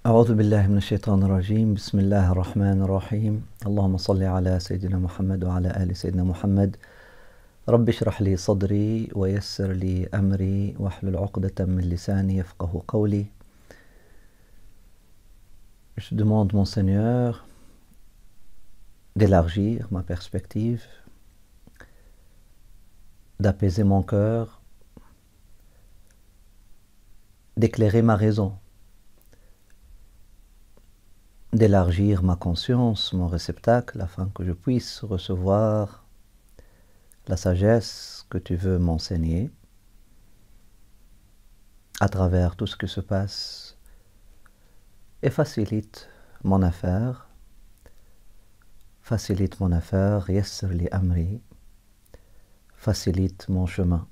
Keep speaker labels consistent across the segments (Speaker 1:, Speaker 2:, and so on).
Speaker 1: أعوذ بالله من الشيطان الرجيم بسم الله الرحمن الرحيم اللهم صل على سيدنا محمد وعلى آل سيدنا محمد رب اشرح لي صدري ويسر لي أمري واحلل عقدة من لساني يفقه قولي. Je demande mon Seigneur d'élargir ma perspective, d'apaiser mon cœur, d'éclairer ma raison, d'élargir ma conscience, mon réceptacle, afin que je puisse recevoir la sagesse que tu veux m'enseigner à travers tout ce qui se passe et facilite mon affaire, yassir li amri, facilite mon chemin.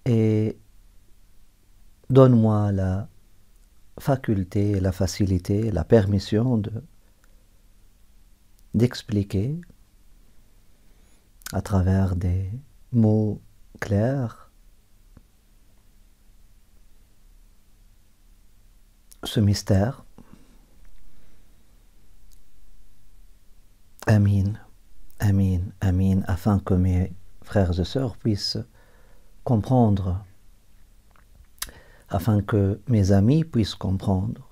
Speaker 1: Et donne-moi la faculté, la facilité, la permission d'expliquer à travers des mots clairs ce mystère. Amin, amin, amin, afin que mes frères et sœurs puissent comprendre, afin que mes amis puissent comprendre,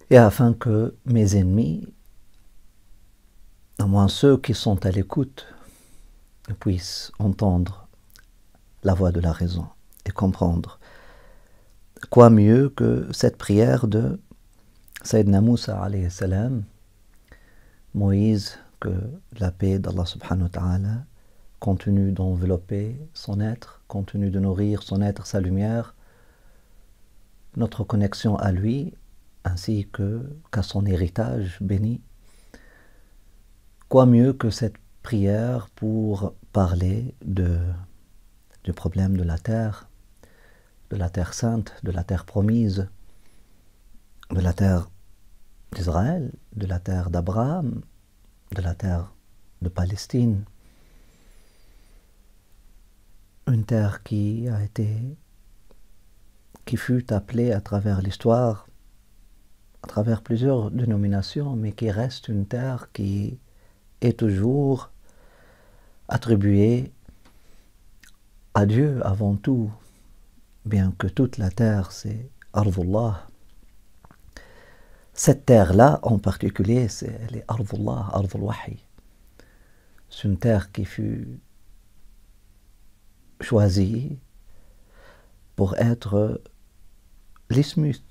Speaker 1: et afin que mes ennemis, à moins ceux qui sont à l'écoute, puissent entendre la voix de la raison et comprendre. Quoi mieux que cette prière de Sayyidina Moussa alayhi salam, Moïse, que la paix d'Allah subhanahu wa ta'ala continue d'envelopper son être, continue de nourrir son être, sa lumière, notre connexion à lui, ainsi qu'à son héritage béni. Quoi mieux que cette prière pour parler du problème de la terre sainte, de la terre promise, de la terre d'Israël, de la terre d'Abraham, de la terre de Palestine. Une terre qui fut appelée à travers l'histoire, à travers plusieurs dénominations, mais qui reste une terre qui est toujours attribuée à Dieu avant tout, bien que toute la terre c'est Ardullah. Cette terre-là en particulier, elle est Ardullah, Ardul Wahi. C'est une terre qui fut choisie pour être l'isthmus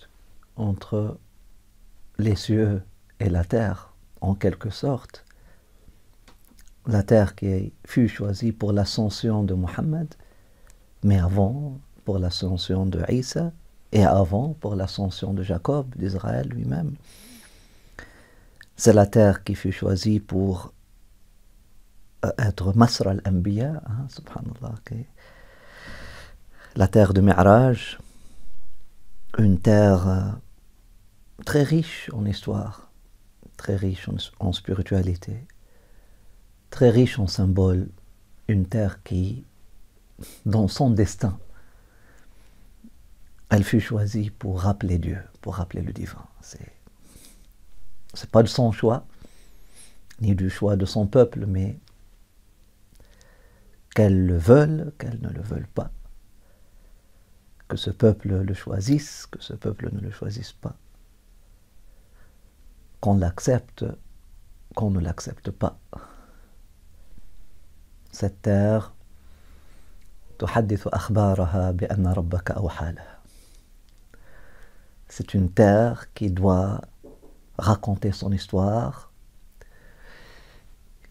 Speaker 1: entre les cieux et la terre, en quelque sorte. La terre qui fut choisie pour l'ascension de Mohammed, mais avant pour l'ascension de Isa, et avant pour l'ascension de Jacob, d'Israël lui-même. C'est la terre qui fut choisie pour être Masr al-Anbiya, subhanallah, la terre de Mi'raj, une terre très riche en histoire, très riche en spiritualité, très riche en symboles, une terre qui, dans son destin, elle fut choisie pour rappeler Dieu, pour rappeler le divin. C'est pas de son choix, ni du choix de son peuple, mais qu'elle le veuille, qu'elle ne le veuille pas, que ce peuple le choisisse, que ce peuple ne le choisisse pas, qu'on l'accepte, qu'on ne l'accepte pas. Cette terre, تحدث أخبارها بأن ربك أوحى لها. C'est une terre qui doit raconter son histoire,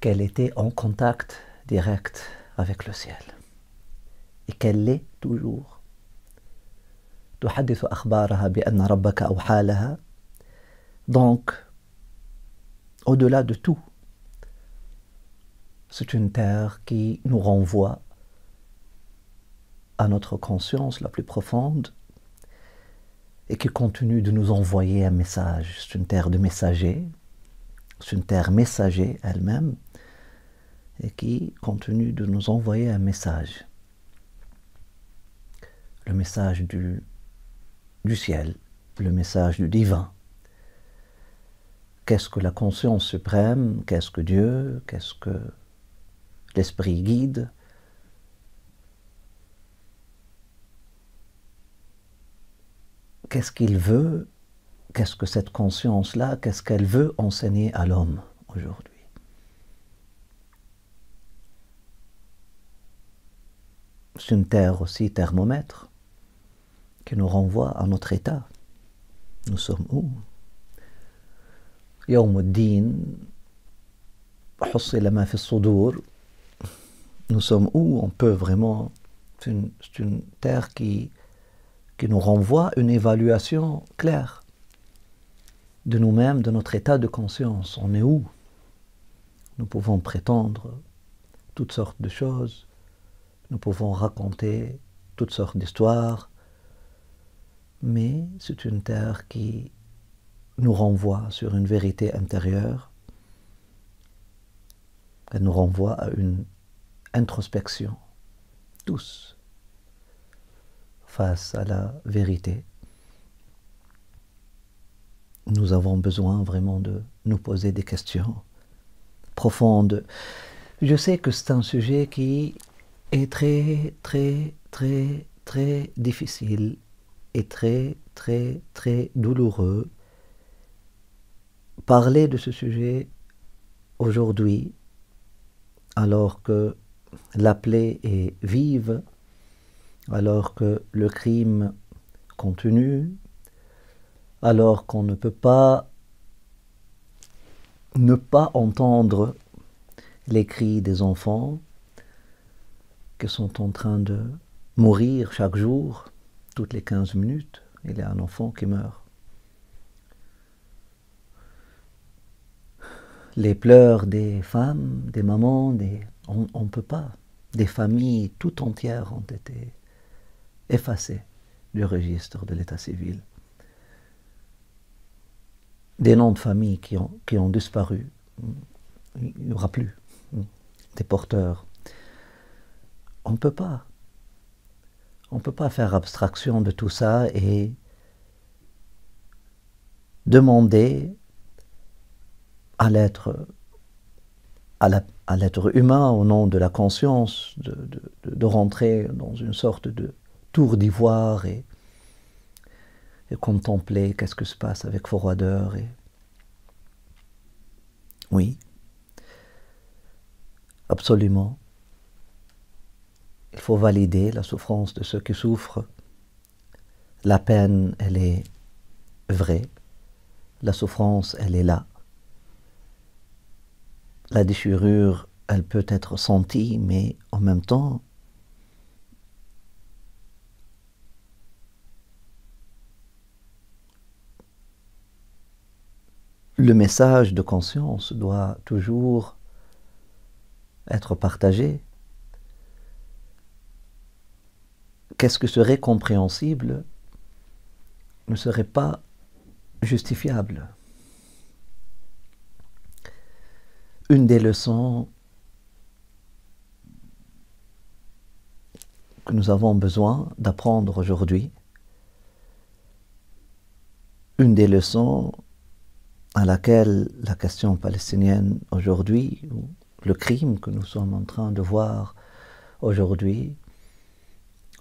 Speaker 1: qu'elle était en contact direct avec le ciel, et qu'elle l'est toujours. تحدث أخبارها بأن ربك أوحى لها. Donc, au-delà de tout, c'est une terre qui nous renvoie à notre conscience la plus profonde et qui continue de nous envoyer un message. C'est une terre de messagers, c'est une terre messager elle-même et qui continue de nous envoyer un message. Le message du du ciel, le message du divin. Qu'est-ce que la conscience suprême? Qu'est-ce que Dieu? Qu'est-ce que l'esprit guide? Qu'est-ce qu'il veut? Qu'est-ce que cette conscience-là, qu'est-ce qu'elle veut enseigner à l'homme aujourd'hui? C'est une terre aussi thermomètre qui nous renvoie à notre état. Nous sommes où? يوم الدين حصل ما في الصدور. Nous sommes où? On peut vraiment... C'est une terre qui nous renvoie à une évaluation claire de nous-mêmes, de notre état de conscience. On est où? Nous pouvons prétendre toutes sortes de choses, nous pouvons raconter toutes sortes d'histoires, mais c'est une terre qui nous renvoie sur une vérité intérieure. Elle nous renvoie à une introspection, tous, face à la vérité. Nous avons besoin vraiment de nous poser des questions profondes. Je sais que c'est un sujet qui est très, très, très, très difficile et très, très, très douloureux. Parler de ce sujet aujourd'hui, alors que la plaie est vive, alors que le crime continue, alors qu'on ne peut pas ne pas entendre les cris des enfants qui sont en train de mourir chaque jour, toutes les 15 minutes, il y a un enfant qui meurt. Les pleurs des femmes, des mamans, on ne peut pas. Des familles tout entières ont été effacées du registre de l'état civil. Des noms de famille qui ont disparu. Il n'y aura plus des porteurs. On ne peut pas. On ne peut pas faire abstraction de tout ça et demander à l'être humain, au nom de la conscience, de rentrer dans une sorte de tour d'ivoire et contempler qu'est-ce que se passe avec froideur. Oui, absolument. Il faut valider la souffrance de ceux qui souffrent. La peine, elle est vraie. La souffrance, elle est là. La déchirure, elle peut être sentie, mais en même temps, le message de conscience doit toujours être partagé. Qu'est-ce que serait compréhensible ne serait pas justifiable. Une des leçons que nous avons besoin d'apprendre aujourd'hui, une des leçons à laquelle la question palestinienne aujourd'hui, ou le crime que nous sommes en train de voir aujourd'hui,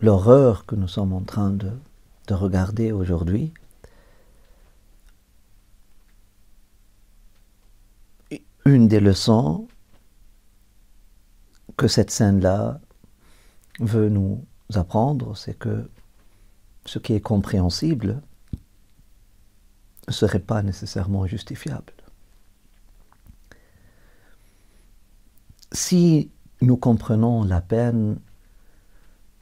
Speaker 1: l'horreur que nous sommes en train de regarder aujourd'hui, une des leçons que cette scène-là veut nous apprendre, c'est que ce qui est compréhensible ne serait pas nécessairement justifiable. Si nous comprenons la peine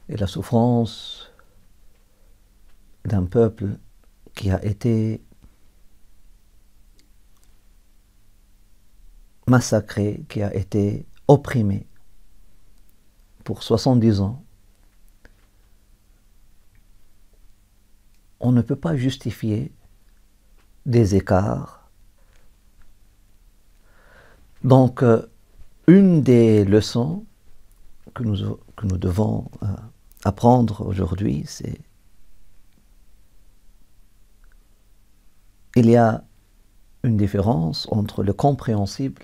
Speaker 1: et la souffrance d'un peuple qui a été massacré, qui a été opprimé pour 70 ans, on ne peut pas justifier des écarts. Donc, une des leçons que nous devons apprendre aujourd'hui, c'est il y a une différence entre le compréhensible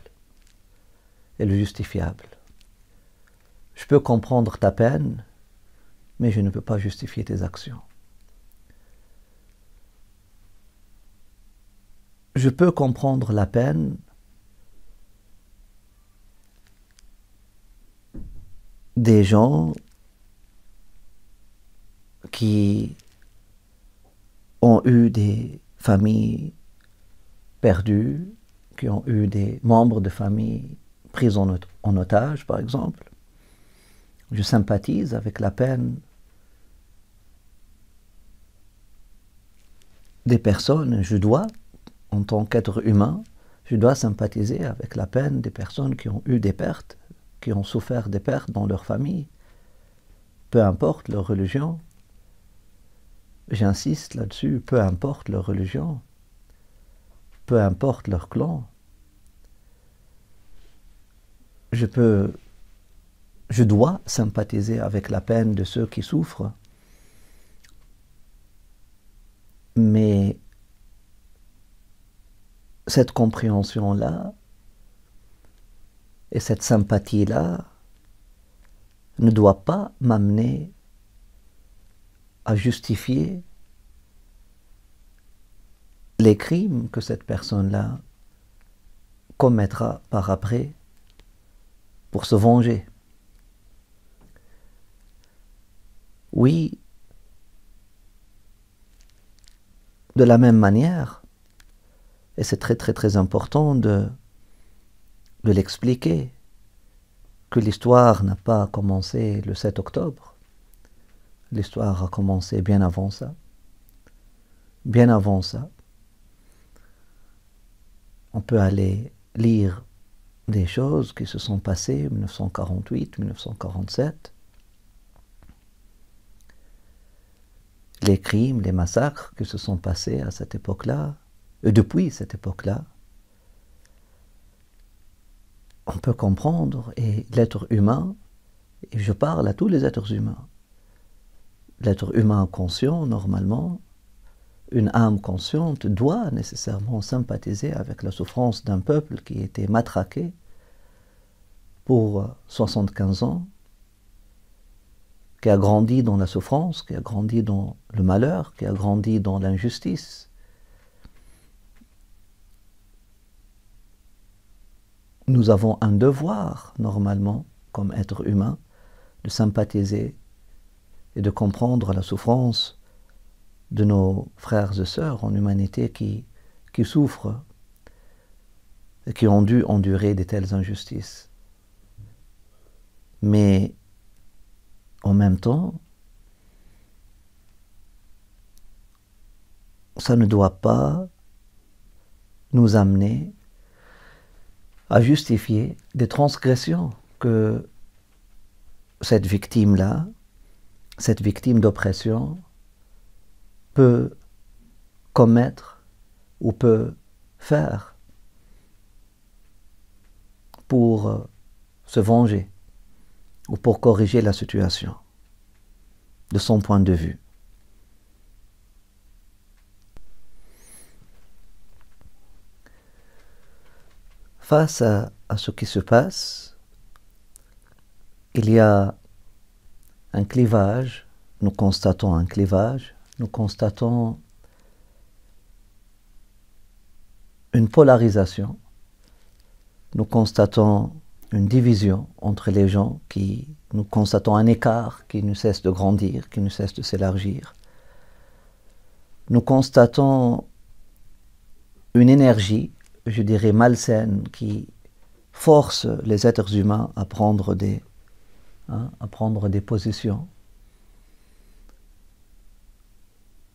Speaker 1: et le justifiable. Je peux comprendre ta peine, mais je ne peux pas justifier tes actions. Je peux comprendre la peine des gens qui ont eu des familles perdues, qui ont eu des membres de famille pris en otage, par exemple. Je sympathise avec la peine des personnes. Je dois, en tant qu'être humain, je dois sympathiser avec la peine des personnes qui ont eu des pertes, qui ont souffert des pertes dans leur famille, peu importe leur religion. J'insiste là-dessus, peu importe leur religion, peu importe leur clan. Je dois sympathiser avec la peine de ceux qui souffrent, mais cette compréhension-là et cette sympathie-là ne doit pas m'amener à justifier les crimes que cette personne-là commettra par après pour se venger. Oui, de la même manière, et c'est très important de l'expliquer, que l'histoire n'a pas commencé le 7 octobre. L'histoire a commencé bien avant ça. Bien avant ça. On peut aller lire des choses qui se sont passées en 1948, 1947. Les crimes, les massacres qui se sont passés à cette époque-là, et depuis cette époque-là. On peut comprendre, et l'être humain, et je parle à tous les êtres humains, l'être humain conscient, normalement, une âme consciente doit nécessairement sympathiser avec la souffrance d'un peuple qui a été matraqué pour 75 ans, qui a grandi dans la souffrance, qui a grandi dans le malheur, qui a grandi dans l'injustice. Nous avons un devoir, normalement, comme être humain, de sympathiser et de comprendre la souffrance de nos frères et sœurs en humanité qui souffrent et qui ont dû endurer de telles injustices. Mais en même temps, ça ne doit pas nous amener à justifier des transgressions que cette victime-là, cette victime d'oppression, peut commettre ou peut faire pour se venger ou pour corriger la situation de son point de vue. Face à ce qui se passe, il y a un clivage, nous constatons un clivage, nous constatons une polarisation, nous constatons une division entre les gens, nous constatons un écart qui ne cesse de grandir, qui ne cesse de s'élargir. Nous constatons une énergie, je dirais malsaine, qui force les êtres humains à prendre des positions.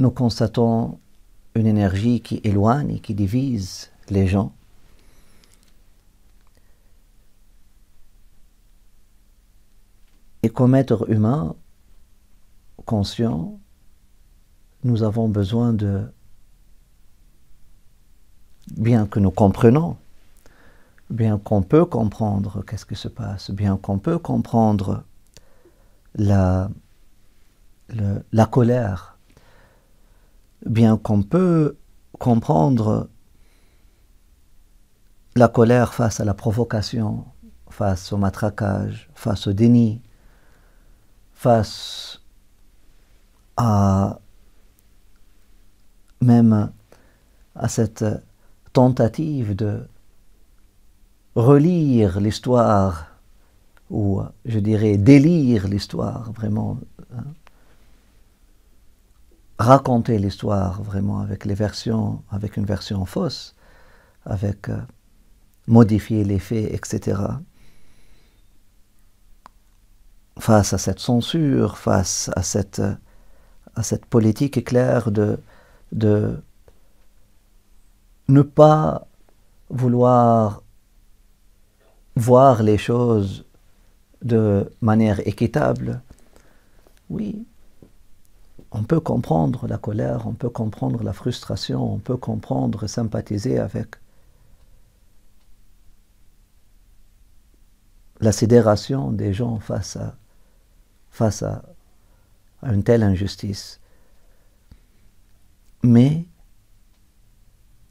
Speaker 1: Nous constatons une énergie qui éloigne et qui divise les gens. Et comme être humain conscient, nous avons besoin de, bien que nous comprenons, bien qu'on peut comprendre qu'est-ce qui se passe, bien qu'on peut comprendre la colère, bien qu'on peut comprendre la colère face à la provocation, face au matraquage, face au déni, face à même à cette tentative de relire l'histoire, ou je dirais délire l'histoire, vraiment, hein, raconter l'histoire vraiment avec les versions, avec une version fausse, avec modifier les faits, etc. Face à cette censure, face à cette politique claire de ne pas vouloir voir les choses de manière équitable, oui, on peut comprendre la colère, on peut comprendre la frustration, on peut comprendre et sympathiser avec la sidération des gens face à une telle injustice. Mais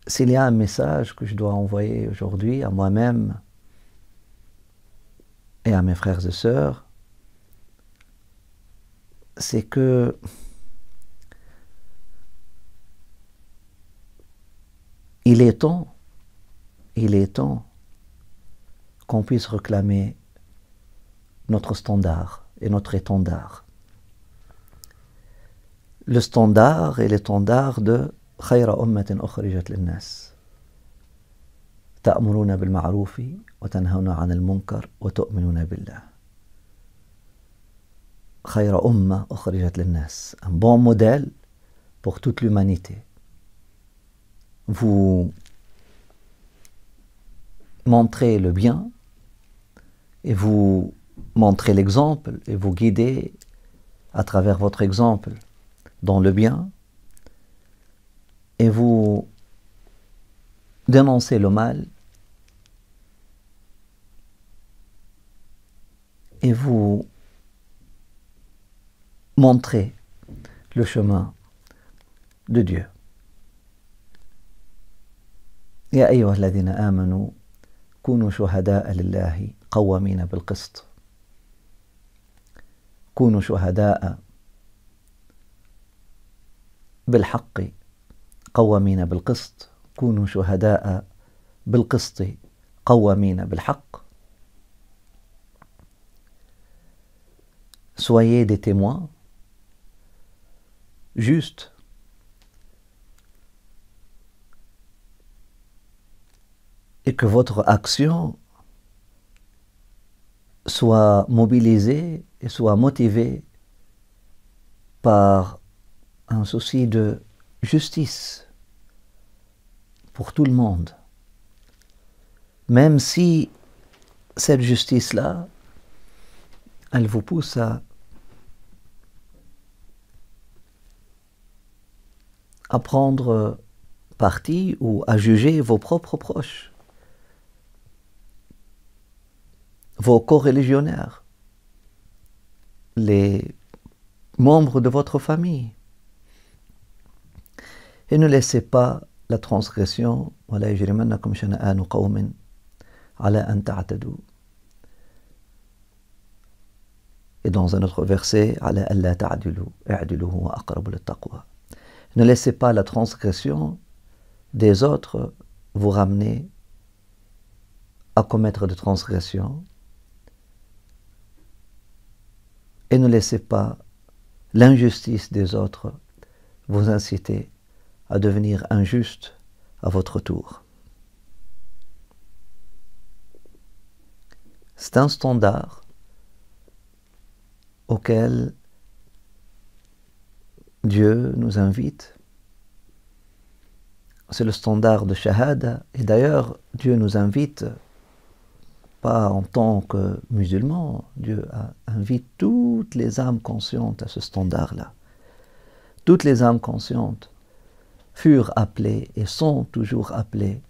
Speaker 1: s'il y a un message que je dois envoyer aujourd'hui à moi-même et à mes frères et sœurs, c'est que il est temps qu'on puisse réclamer notre standard et notre étendard. Le standard est l'étendard de خير أمة أخرجت للناس تأمرون بالمعروف وتنهون عن المنكر وتؤمنون بالله. خير أمة أخرجت للناس, un bon modèle pour toute l'humanité. Vous montrez le bien et vous montrez l'exemple et vous guidez à travers votre exemple dans le bien et vous dénoncez le mal et vous montrez le chemin de Dieu. يا أيها الذين آمنوا كونوا شهداء لله قوامين بالقسط. كونوا شهداء بالحق قوامين بالقسط. كونوا شهداء بالقسط قوامين بالحق. Soyez des témoins justes et que votre action soit mobilisée et soit motivée par un souci de justice pour tout le monde. Même si cette justice-là, elle vous pousse à prendre parti ou à juger vos propres proches, vos coreligionnaires, les membres de votre famille. Et ne laissez pas la transgression, وَلَا يَجْرِمَنَّكُمْ شَنَآنُ قَوْمٍ عَلَىٰ أَن تَعْتَدُوا. Et dans un autre verset, عَلَىٰ أَلَّا تَعْدِلُوا اعْدِلُوا هُوَ أَقْرَبُ لِلتَّقْوَى. Ne laissez pas la transgression des autres vous ramener à commettre des transgressions. Et ne laissez pas l'injustice des autres vous inciter à devenir injuste à votre tour. C'est un standard auquel Dieu nous invite. C'est le standard de Shahada. Et d'ailleurs, Dieu nous invite, pas en tant que musulmans, Dieu invite toutes les âmes conscientes à ce standard-là. Toutes les âmes conscientes furent appelées et sont toujours appelées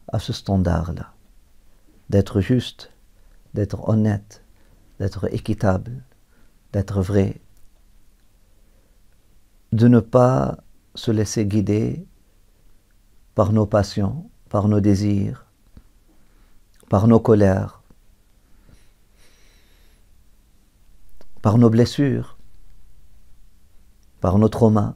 Speaker 1: à ce standard-là. D'être juste, d'être honnête, d'être équitable, d'être vrai, de ne pas se laisser guider par nos passions, par nos désirs, par nos colères, par nos blessures, par nos traumas.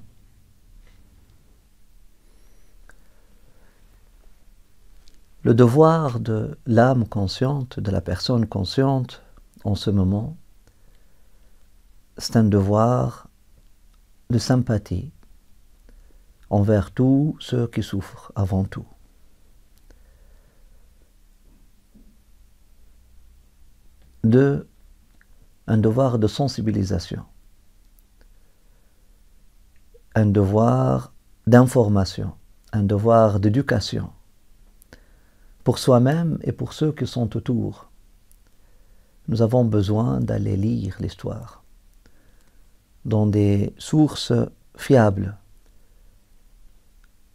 Speaker 1: Le devoir de l'âme consciente, de la personne consciente, en ce moment, c'est un devoir de sympathie envers tous ceux qui souffrent avant tout. Un devoir de sensibilisation, un devoir d'information, un devoir d'éducation, pour soi-même et pour ceux qui sont autour. Nous avons besoin d'aller lire l'histoire dans des sources fiables,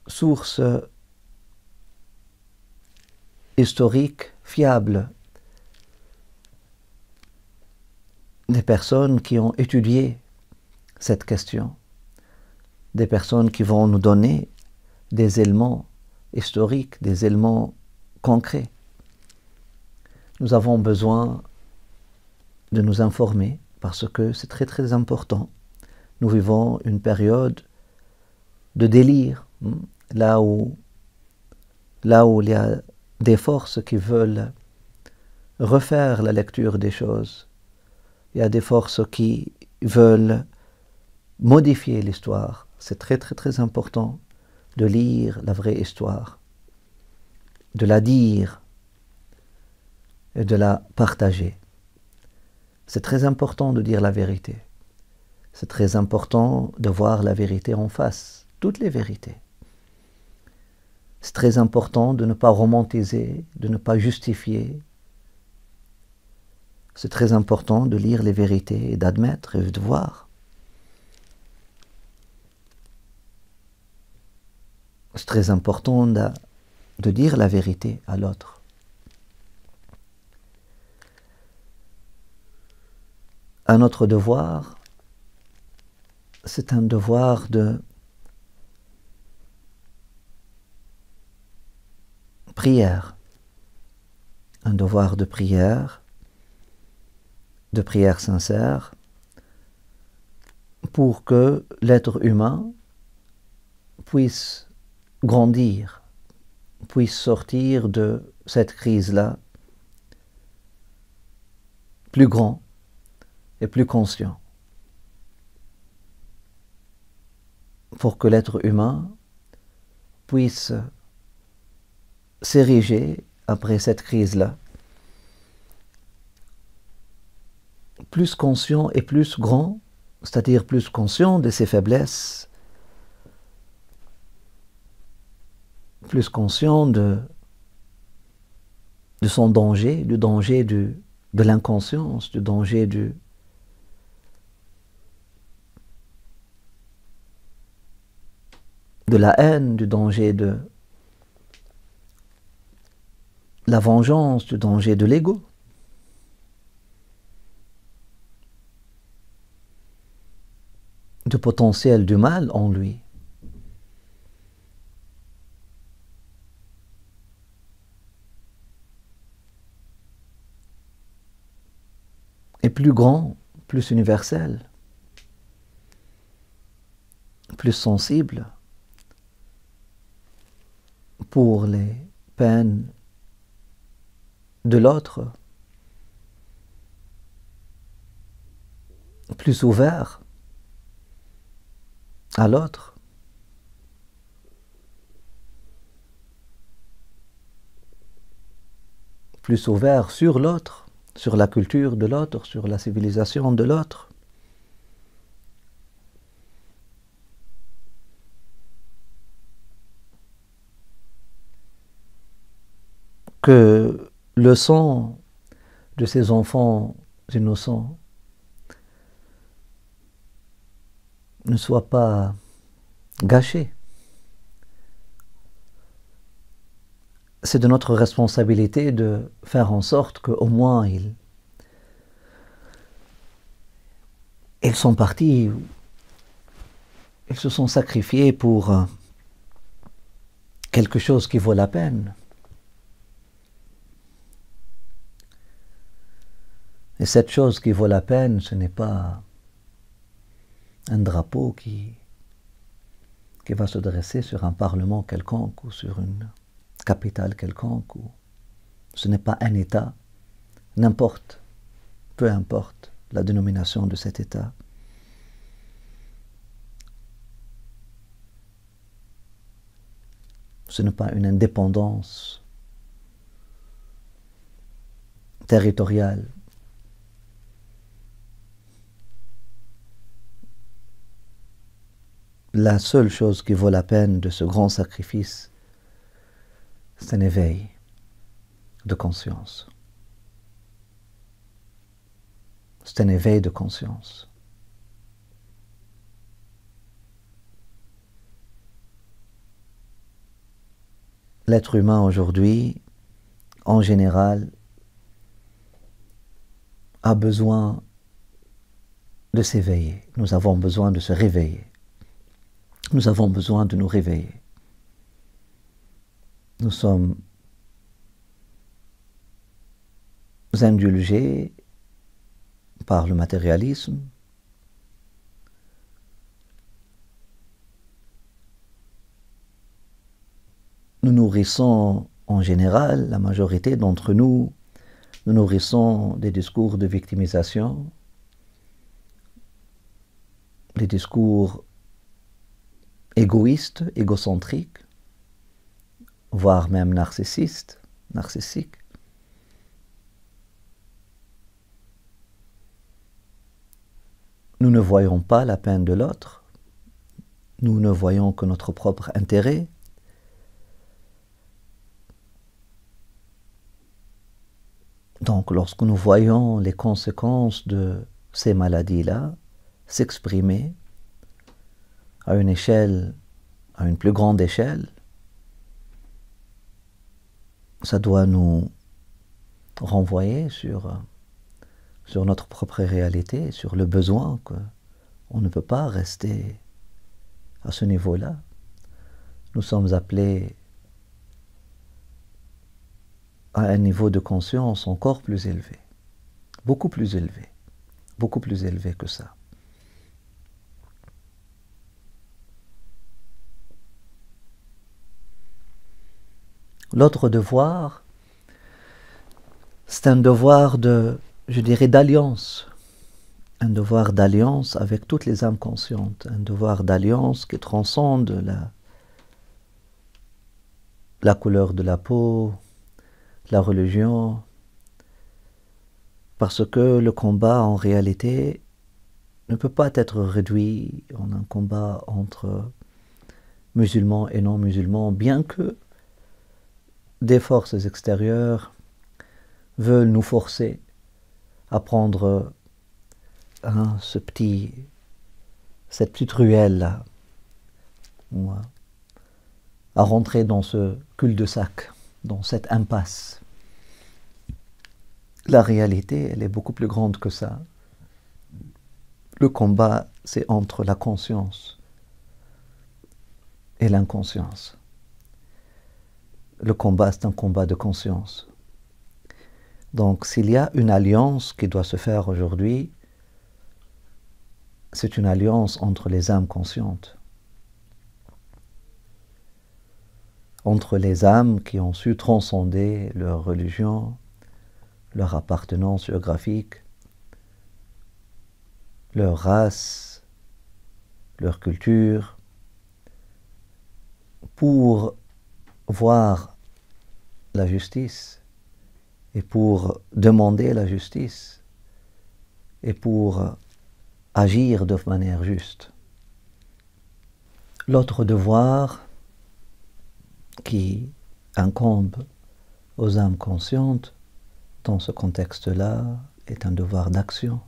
Speaker 1: sources historiques fiables, des personnes qui ont étudié cette question, des personnes qui vont nous donner des éléments historiques, des éléments concrets. Nous avons besoin de nous informer parce que c'est très très important. Nous vivons une période de délire, là où il y a des forces qui veulent refaire la lecture des choses. Il y a des forces qui veulent modifier l'histoire. C'est très très très important de lire la vraie histoire, de la dire et de la partager. C'est très important de dire la vérité. C'est très important de voir la vérité en face, toutes les vérités. C'est très important de ne pas romantiser, de ne pas justifier. C'est très important de lire les vérités et d'admettre et de voir. C'est très important de dire la vérité à l'autre. Un autre devoir, c'est un devoir de prière. Un devoir de prière sincère, pour que l'être humain puisse grandir, puisse sortir de cette crise-là plus grand et plus conscient. Pour que l'être humain puisse s'ériger après cette crise-là, plus conscient et plus grand, c'est-à-dire plus conscient de ses faiblesses, plus conscient de son danger, du danger de l'inconscience, du danger de la haine, du danger de la vengeance, du danger de l'ego. Du potentiel du mal en lui. Et plus grand, plus universel, plus sensible pour les peines de l'autre, plus ouvert à l'autre, plus ouvert sur l'autre, sur la culture de l'autre, sur la civilisation de l'autre. Que le sang de ces enfants innocents ne soit pas gâché. C'est de notre responsabilité de faire en sorte qu'au moins ils sont partis, ils se sont sacrifiés pour quelque chose qui vaut la peine. Et cette chose qui vaut la peine, ce n'est pas un drapeau qui va se dresser sur un parlement quelconque ou sur une capitale quelconque. Ce n'est pas un État, n'importe, peu importe la dénomination de cet État. Ce n'est pas une indépendance territoriale. La seule chose qui vaut la peine de ce grand sacrifice, c'est un éveil de conscience. C'est un éveil de conscience. L'être humain aujourd'hui, en général, a besoin de s'éveiller. Nous avons besoin de se réveiller. Nous avons besoin de nous réveiller. Nous sommes indulgés par le matérialisme. Nous nourrissons en général, la majorité d'entre nous, nous nourrissons des discours de victimisation, des discours égoïstes, égocentriques, voire même narcissiques. Nous ne voyons pas la peine de l'autre, nous ne voyons que notre propre intérêt. Donc, lorsque nous voyons les conséquences de ces maladies-là s'exprimer à une échelle, à une plus grande échelle, ça doit nous renvoyer sur notre propre réalité, sur le besoin qu'on ne peut pas rester à ce niveau-là. Nous sommes appelés à un niveau de conscience encore plus élevé, beaucoup plus élevé que ça. L'autre devoir, c'est un devoir d'alliance, un devoir d'alliance avec toutes les âmes conscientes, un devoir d'alliance qui transcende la couleur de la peau, la religion, parce que le combat en réalité ne peut pas être réduit en un combat entre musulmans et non musulmans, bien que des forces extérieures veulent nous forcer à prendre cette petite ruelle-là, à rentrer dans ce cul-de-sac, dans cette impasse. La réalité, elle est beaucoup plus grande que ça. Le combat, c'est entre la conscience et l'inconscience. Le combat, c'est un combat de conscience. Donc, s'il y a une alliance qui doit se faire aujourd'hui, c'est une alliance entre les âmes conscientes, entre les âmes qui ont su transcender leur religion, leur appartenance géographique, leur race, leur culture, pour voir la justice et pour demander la justice et pour agir de manière juste. L'autre devoir qui incombe aux âmes conscientes dans ce contexte-là est un devoir d'action,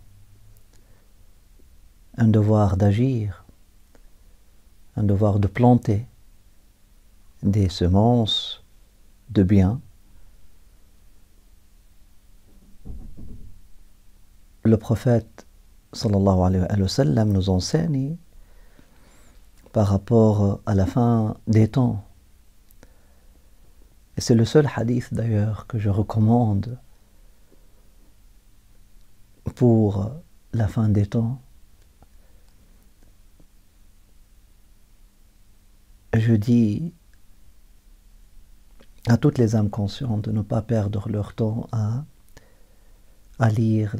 Speaker 1: un devoir d'agir, un devoir de planter des semences de bien. Le prophète sallallahu alayhi wa sallam nous enseigne par rapport à la fin des temps, Et c'est le seul hadith d'ailleurs que je recommande pour la fin des temps. Je dis à toutes les âmes conscientes de ne pas perdre leur temps à lire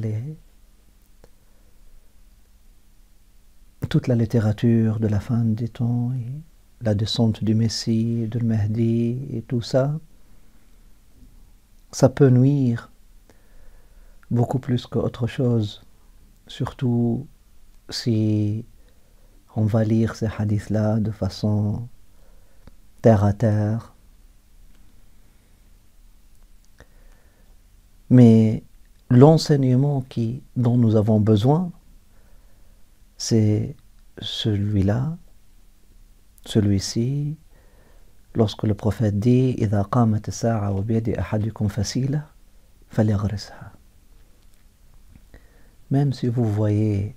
Speaker 1: toute la littérature de la fin des temps, et la descente du Messie, de Mahdi et tout ça. Ça peut nuire beaucoup plus qu'autre chose, surtout si on va lire ces hadiths-là de façon terre à terre. Mais l'enseignement dont nous avons besoin, c'est celui-là, celui-ci, lorsque le prophète dit « إِذَا قَامَتِ السَّاعَةُ وَبِيَدِ أَحَدِكُمْ فَسِيلَةٌ فَلْيَغْرِسْهَا » Même si vous voyez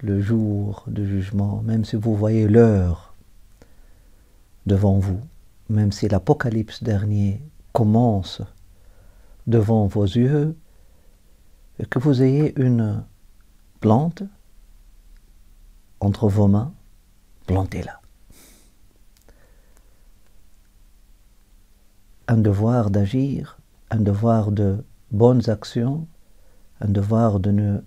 Speaker 1: le jour du jugement, même si vous voyez l'heure devant vous, même si l'Apocalypse dernier commence devant vos yeux, et que vous ayez une plante entre vos mains, plantez-la. Un devoir d'agir, un devoir de bonnes actions, un devoir de ne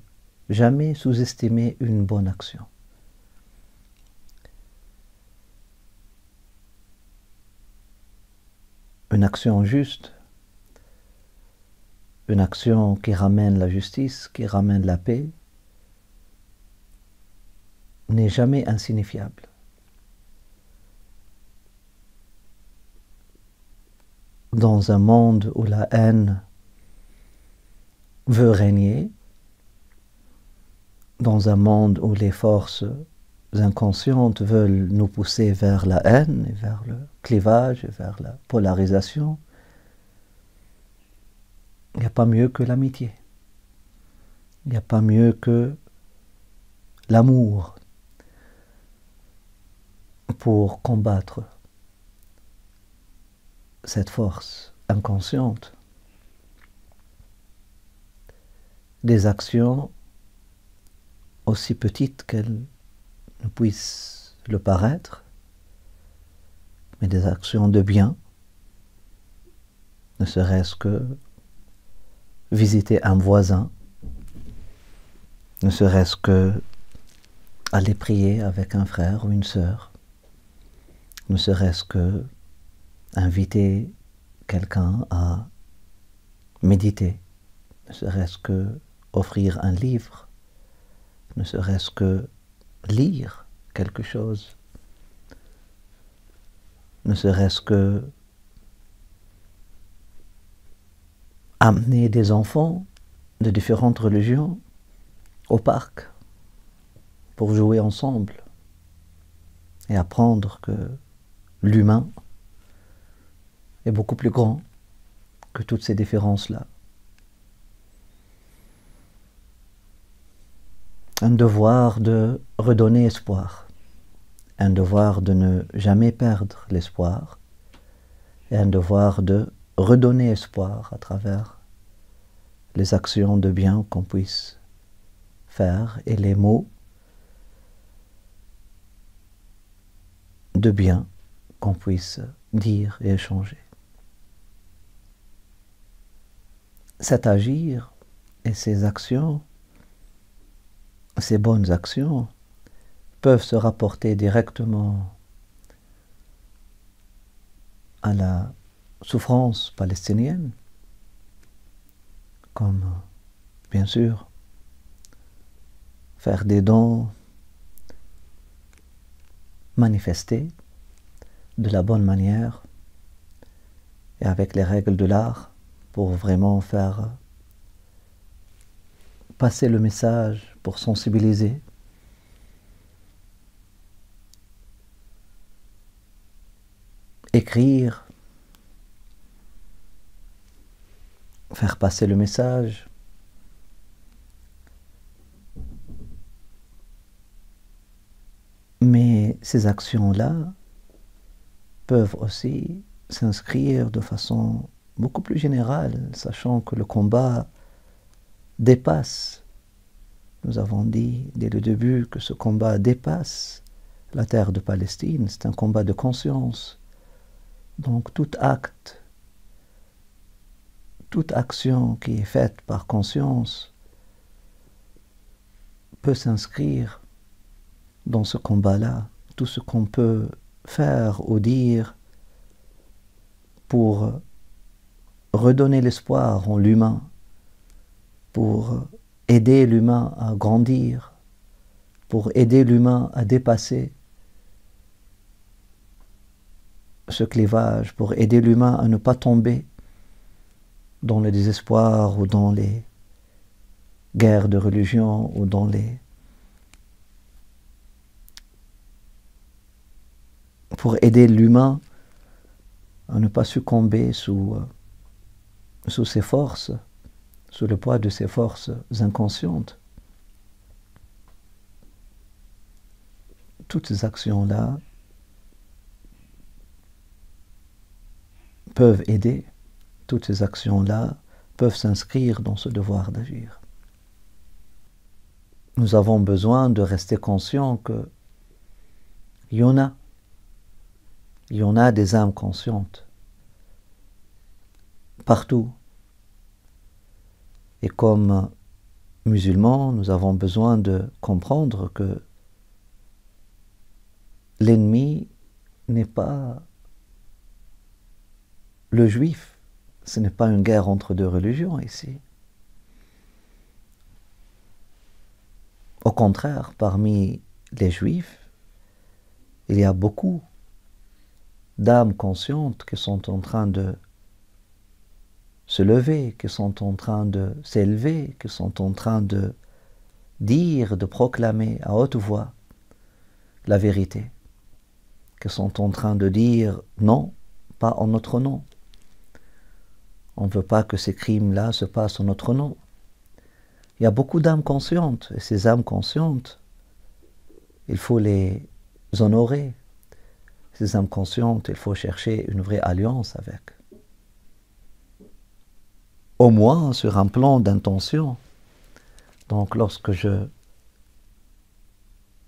Speaker 1: jamais sous-estimer une bonne action. Une action juste, une action qui ramène la justice, qui ramène la paix, n'est jamais insignifiable. Dans un monde où la haine veut régner, dans un monde où les forces inconscientes veulent nous pousser vers la haine, et vers le clivage, et vers la polarisation, il n'y a pas mieux que l'amitié. Il n'y a pas mieux que l'amour pour combattre cette force inconsciente. Des actions aussi petites qu'elles ne puissent le paraître, mais des actions de bien, ne serait-ce que visiter un voisin, ne serait-ce que aller prier avec un frère ou une sœur, ne serait-ce que inviter quelqu'un à méditer, ne serait-ce que offrir un livre, ne serait-ce que lire quelque chose, ne serait-ce que amener des enfants de différentes religions au parc pour jouer ensemble et apprendre que l'humain est beaucoup plus grand que toutes ces différences-là. Un devoir de redonner espoir, un devoir de ne jamais perdre l'espoir, et un devoir de redonner espoir à travers les actions de bien qu'on puisse faire et les mots de bien qu'on puisse dire et échanger. Cet agir et ces actions, ces bonnes actions, peuvent se rapporter directement à la souffrance palestinienne, comme bien sûr faire des dons, manifester de la bonne manière et avec les règles de l'art pour vraiment faire passer le message, pour sensibiliser. Écrire, faire passer le message. Mais ces actions-là peuvent aussi s'inscrire de façon beaucoup plus générale, sachant que le combat dépasse. Nous avons dit dès le début que ce combat dépasse la terre de Palestine, c'est un combat de conscience. Donc tout acte, toute action qui est faite par conscience peut s'inscrire dans ce combat-là. Tout ce qu'on peut faire ou dire pour redonner l'espoir en l'humain, pour aider l'humain à grandir, pour aider l'humain à dépasser ce clivage, pour aider l'humain à ne pas tomber dans le désespoir ou dans les guerres de religion ou dans les... pour aider l'humain à ne pas succomber sous ses forces, sous le poids de ses forces inconscientes. Toutes ces actions-là peuvent aider, toutes ces actions-là peuvent s'inscrire dans ce devoir d'agir. Nous avons besoin de rester conscients qu'il y en a des âmes conscientes partout. Et comme musulmans, nous avons besoin de comprendre que l'ennemi n'est pas le juif. Ce n'est pas une guerre entre deux religions ici. Au contraire, parmi les juifs, il y a beaucoup d'âmes conscientes qui sont en train de se lever, qui sont en train de s'élever, qui sont en train de dire, de proclamer à haute voix la vérité, qui sont en train de dire non, pas en notre nom. On ne veut pas que ces crimes-là se passent en notre nom. Il y a beaucoup d'âmes conscientes, et ces âmes conscientes, il faut les honorer. Ces âmes conscientes, il faut chercher une vraie alliance avec. Au moins sur un plan d'intention. Donc lorsque je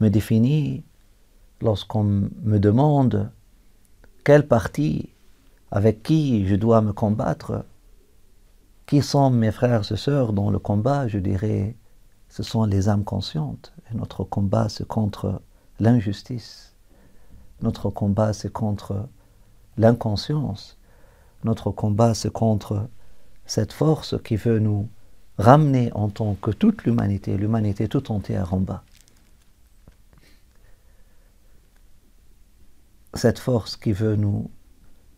Speaker 1: me définis, lorsqu'on me demande quel parti, avec qui je dois me combattre, qui sont mes frères et sœurs dans le combat, je dirais, ce sont les âmes conscientes. Et notre combat, c'est contre l'injustice. Notre combat, c'est contre l'inconscience. Notre combat, c'est contre cette force qui veut nous ramener en tant que toute l'humanité, l'humanité tout entière en bas. Cette force qui veut nous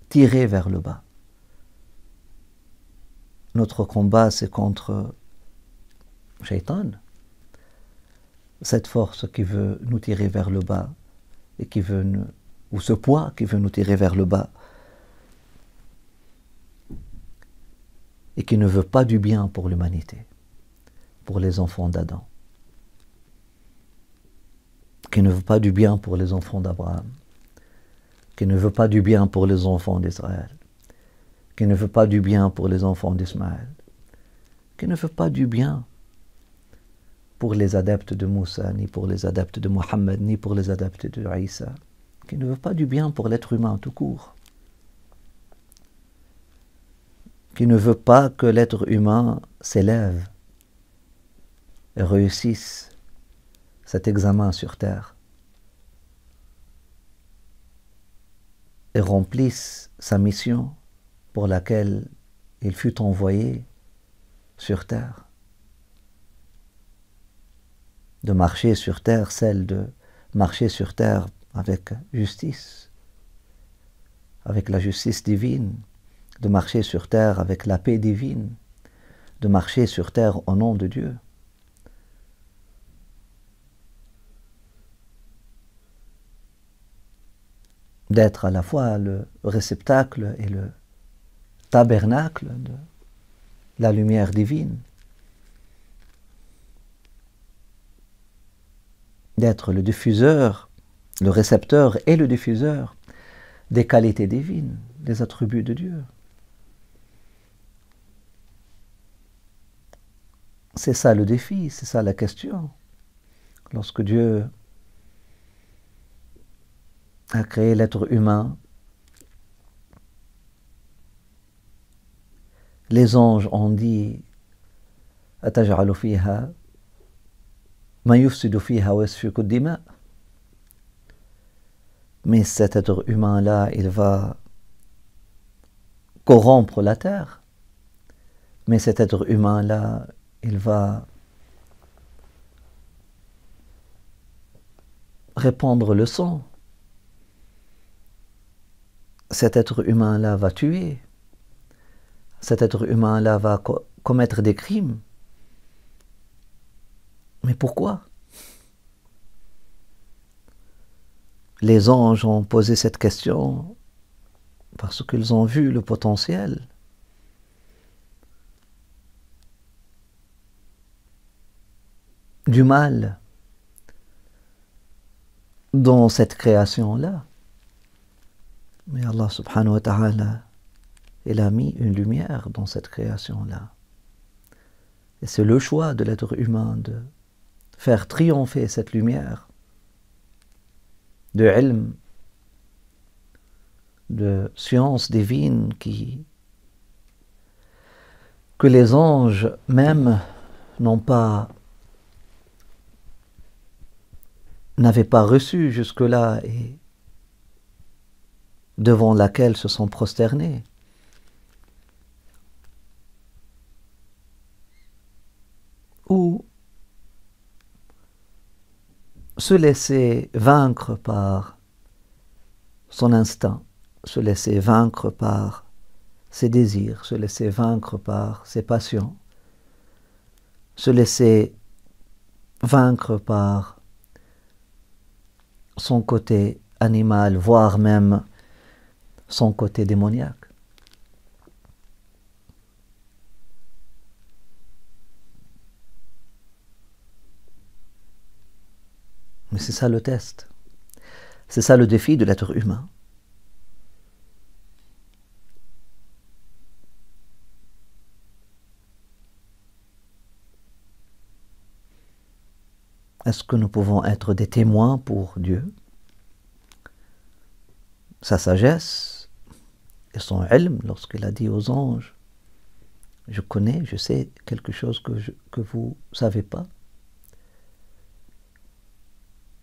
Speaker 1: tirer vers le bas. Notre combat, c'est contre Shaitan. Cette force qui veut nous tirer vers le bas et qui veut nous, ou ce poids qui veut nous tirer vers le bas et qui ne veut pas du bien pour l'humanité, pour les enfants d'Adam, qui ne veut pas du bien pour les enfants d'Abraham, qui ne veut pas du bien pour les enfants d'Israël, qui ne veut pas du bien pour les enfants d'Ismaël, qui ne veut pas du bien pour les adeptes de Moussa, ni pour les adeptes de Mohammed, ni pour les adeptes de Isa, qui ne veut pas du bien pour l'être humain tout court, qui ne veut pas que l'être humain s'élève et réussisse cet examen sur terre et remplisse sa mission pour laquelle il fut envoyé sur terre. De marcher sur terre, celle de marcher sur terre avec justice, avec la justice divine, de marcher sur terre avec la paix divine, de marcher sur terre au nom de Dieu. D'être à la fois le réceptacle et le tabernacle de la lumière divine, d'être le diffuseur, le récepteur et le diffuseur des qualités divines, les attributs de Dieu. C'est ça le défi, c'est ça la question. Lorsque Dieu a créé l'être humain, les anges ont dit « Ataj'alu fiha ma yufsidu fiha wa yasfiku ad-dima » mais cet être humain-là, il va corrompre la terre. Mais cet être humain-là, il va répandre le sang. Cet être humain-là va tuer. Cet être humain-là va commettre des crimes. Mais pourquoi ? Les anges ont posé cette question parce qu'ils ont vu le potentiel du mal dans cette création-là. Mais Allah subhanahu wa ta'ala, il a mis une lumière dans cette création-là. Et c'est le choix de l'être humain de faire triompher cette lumière de ilm, de science divine que les anges même n'avaient pas reçu jusque-là et devant laquelle se sont prosternés. Ou se laisser vaincre par son instinct, se laisser vaincre par ses désirs, se laisser vaincre par ses passions, se laisser vaincre par son côté animal, voire même son côté démoniaque. Mais c'est ça le test. C'est ça le défi de l'être humain. Est-ce que nous pouvons être des témoins pour Dieu, sa sagesse et son ilm, lorsqu'il a dit aux anges, je connais, je sais quelque chose que vous ne savez pas.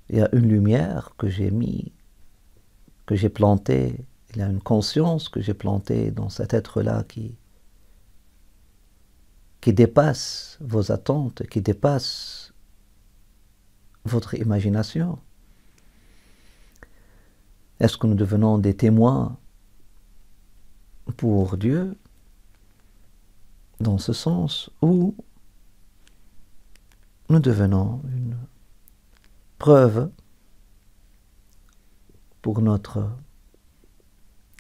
Speaker 1: Il y a une lumière que j'ai mis, que j'ai plantée, il y a une conscience que j'ai plantée dans cet être-là qui dépasse vos attentes, qui dépasse votre imagination. Est-ce que nous devenons des témoins pour Dieu dans ce sens, ou nous devenons une preuve pour notre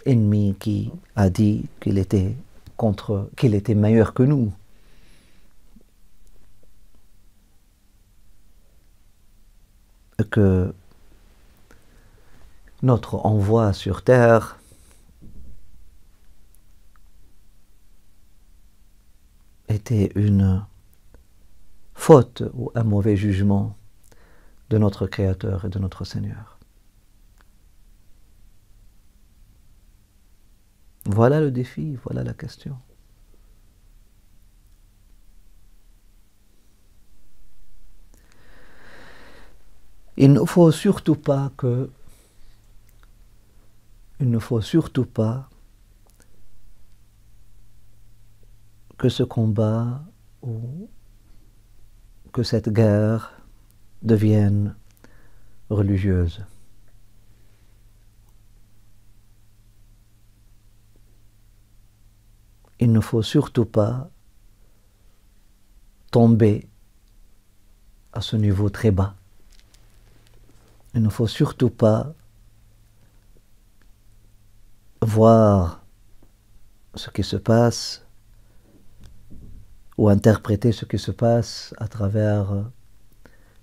Speaker 1: ennemi qui a dit qu'il était meilleur que nous? Et que notre envoi sur terre était une faute ou un mauvais jugement de notre Créateur et de notre Seigneur. Voilà le défi, voilà la question. Il ne faut surtout pas que ce combat ou que cette guerre devienne religieuse. Il ne faut surtout pas tomber à ce niveau très bas. Il ne faut surtout pas voir ce qui se passe ou interpréter ce qui se passe à travers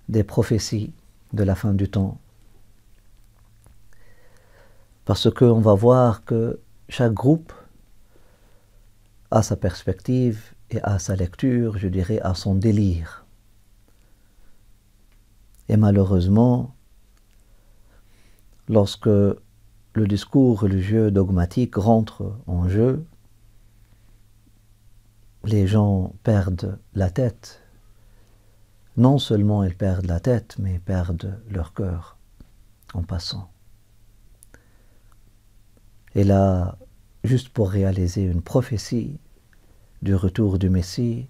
Speaker 1: des prophéties de la fin du temps. Parce qu'on va voir que chaque groupe a sa perspective et a sa lecture, je dirais, à son délire. Et malheureusement, lorsque le discours religieux dogmatique rentre en jeu, les gens perdent la tête. Non seulement ils perdent la tête, mais ils perdent leur cœur en passant. Et là, juste pour réaliser une prophétie du retour du Messie,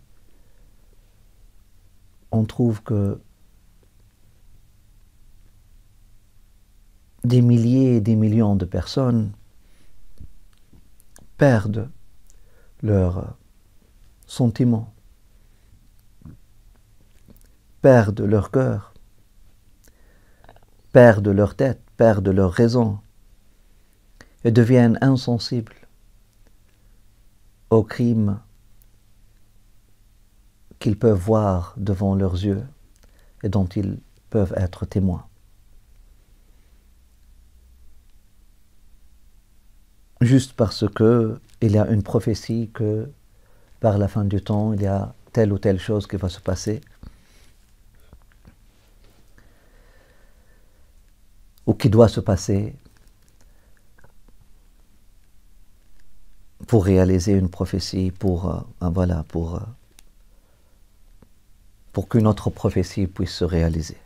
Speaker 1: on trouve que des milliers et des millions de personnes perdent leurs sentiments, perdent leur cœur, perdent leur tête, perdent leur raison et deviennent insensibles aux crimes qu'ils peuvent voir devant leurs yeux et dont ils peuvent être témoins. Juste parce que il y a une prophétie que par la fin du temps, il y a telle ou telle chose qui va se passer, ou qui doit se passer pour réaliser une prophétie, pour qu'une autre prophétie puisse se réaliser.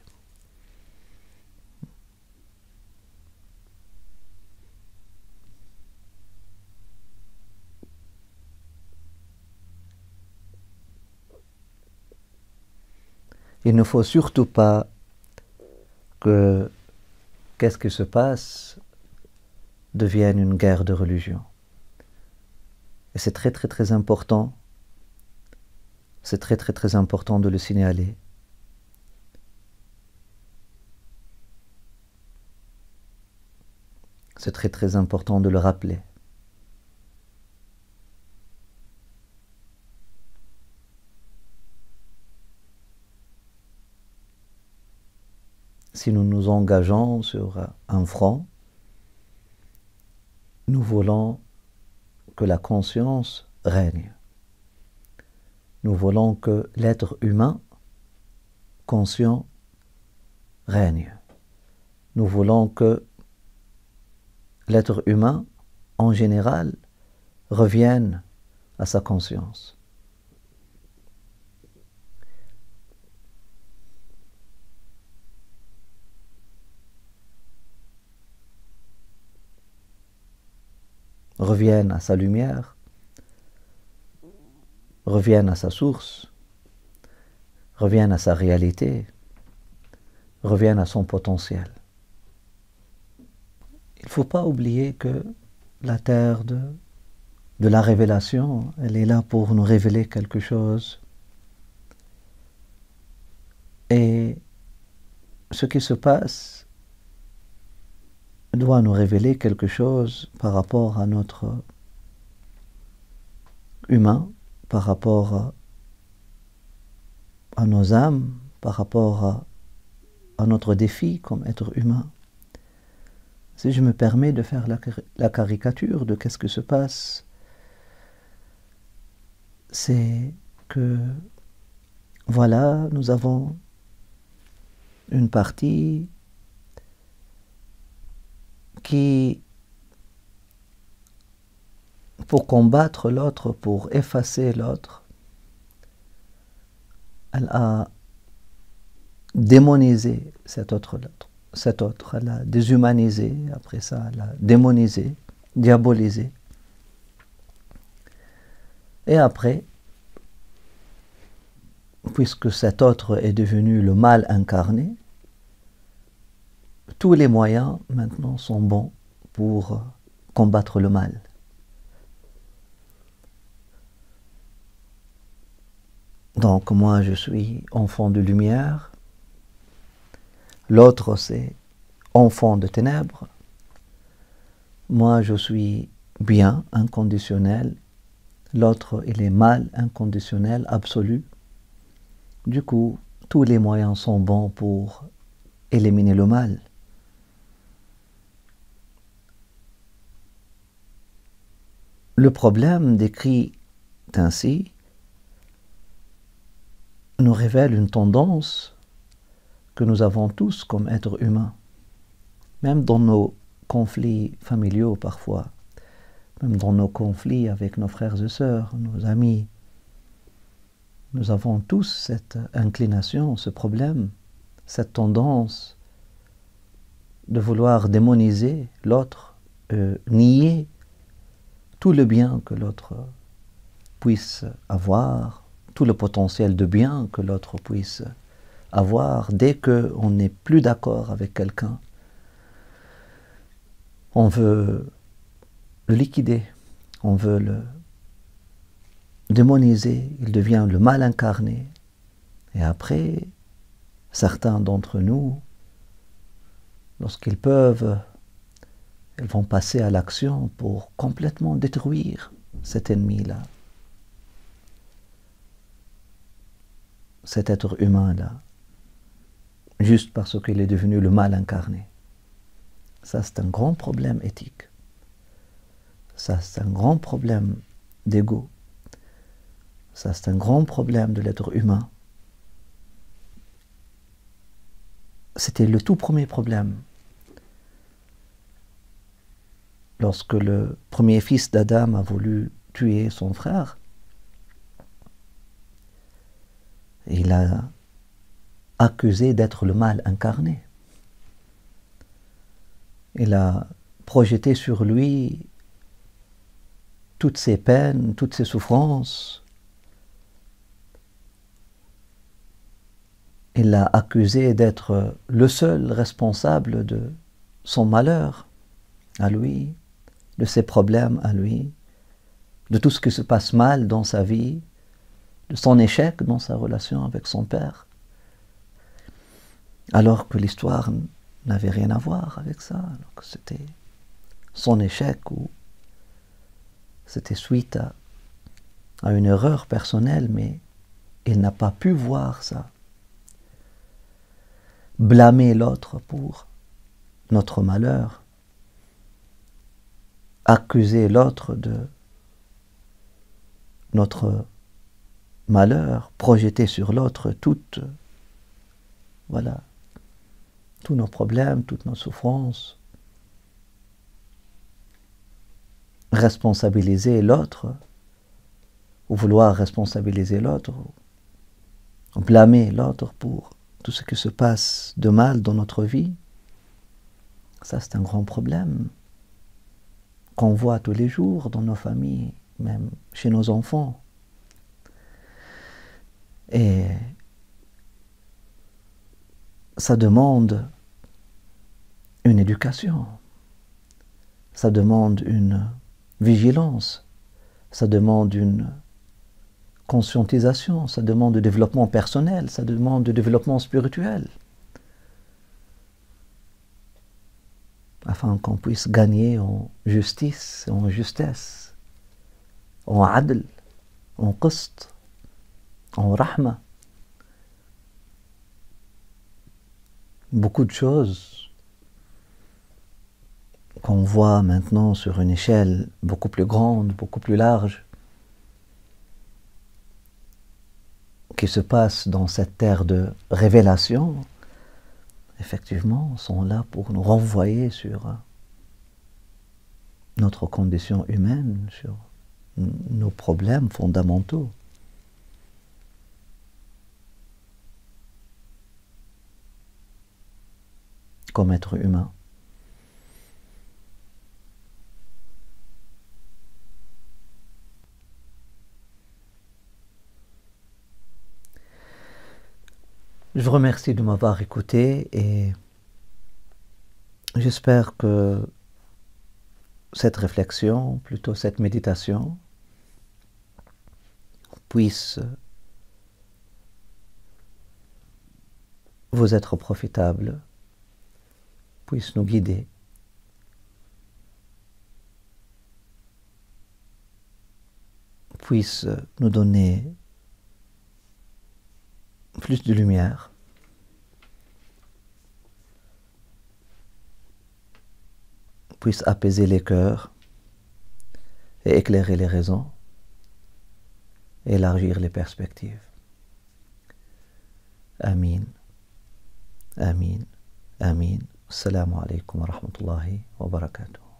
Speaker 1: Il ne faut surtout pas que qu'est-ce qui se passe devienne une guerre de religion. Et c'est très très très important, c'est très très très important de le signaler. C'est très très important de le rappeler. Si nous nous engageons sur un front, nous voulons que la conscience règne. Nous voulons que l'être humain conscient règne. Nous voulons que l'être humain, en général, revienne à sa conscience. Revienne à sa lumière, revienne à sa source, revienne à sa réalité, revienne à son potentiel. Il ne faut pas oublier que la terre de la révélation, elle est là pour nous révéler quelque chose. Et ce qui se passe doit nous révéler quelque chose par rapport à notre humain, par rapport à nos âmes, par rapport à notre défi comme être humain. Si je me permets de faire la caricature de qu'est-ce qui se passe, c'est que, voilà, nous avons une partie qui, pour combattre l'autre, pour effacer l'autre, elle a démonisé cet autre, elle a déshumanisé, après ça, elle a démonisé, diabolisé. Et après, puisque cet autre est devenu le mal incarné, tous les moyens maintenant sont bons pour combattre le mal. Donc moi je suis enfant de lumière, l'autre c'est enfant de ténèbres, moi je suis bien inconditionnel, l'autre il est mal inconditionnel, absolu. Du coup, tous les moyens sont bons pour éliminer le mal. Le problème décrit ainsi nous révèle une tendance que nous avons tous comme êtres humains, même dans nos conflits familiaux parfois, même dans nos conflits avec nos frères et sœurs, nos amis. Nous avons tous cette inclination, ce problème, cette tendance de vouloir démoniser l'autre, nier tout le bien que l'autre puisse avoir, tout le potentiel de bien que l'autre puisse avoir. Dès qu'on n'est plus d'accord avec quelqu'un, on veut le liquider, on veut le démoniser, il devient le mal incarné. Et après, certains d'entre nous, lorsqu'ils peuvent, ils vont passer à l'action pour complètement détruire cet ennemi-là, cet être humain-là, juste parce qu'il est devenu le mal incarné. Ça, c'est un grand problème éthique. Ça, c'est un grand problème d'ego. Ça, c'est un grand problème de l'être humain. C'était le tout premier problème. Lorsque le premier fils d'Adam a voulu tuer son frère, il a accusé d'être le mal incarné. Il a projeté sur lui toutes ses peines, toutes ses souffrances. Il l'a accusé d'être le seul responsable de son malheur à lui, de ses problèmes à lui, de tout ce qui se passe mal dans sa vie, de son échec dans sa relation avec son père, alors que l'histoire n'avait rien à voir avec ça, alors que c'était son échec ou c'était suite à une erreur personnelle, mais il n'a pas pu voir ça. Blâmer l'autre pour notre malheur, accuser l'autre de notre malheur, projeter sur l'autre voilà, tous nos problèmes, toutes nos souffrances, responsabiliser l'autre, ou vouloir responsabiliser l'autre, ou blâmer l'autre pour tout ce qui se passe de mal dans notre vie. Ça, c'est un grand problème qu'on voit tous les jours dans nos familles, même chez nos enfants. Et ça demande une éducation, ça demande une vigilance, ça demande une conscientisation, ça demande du développement personnel, ça demande du développement spirituel, afin qu'on puisse gagner en justice, en justesse, en adl, en qist, en rahma. Beaucoup de choses qu'on voit maintenant sur une échelle beaucoup plus grande, beaucoup plus large, qui se passent dans cette terre de révélation, effectivement, sont là pour nous renvoyer sur notre condition humaine, sur nos problèmes fondamentaux. Comme être humain. Je vous remercie de m'avoir écouté et j'espère que cette réflexion, plutôt cette méditation, puisse vous être profitable, puisse nous guider, puisse nous donner plus de lumière, puisse apaiser les cœurs et éclairer les raisons, élargir les perspectives. Amin, amin, amin. Assalamu alaikum wa rahmatullahi wa barakatuh.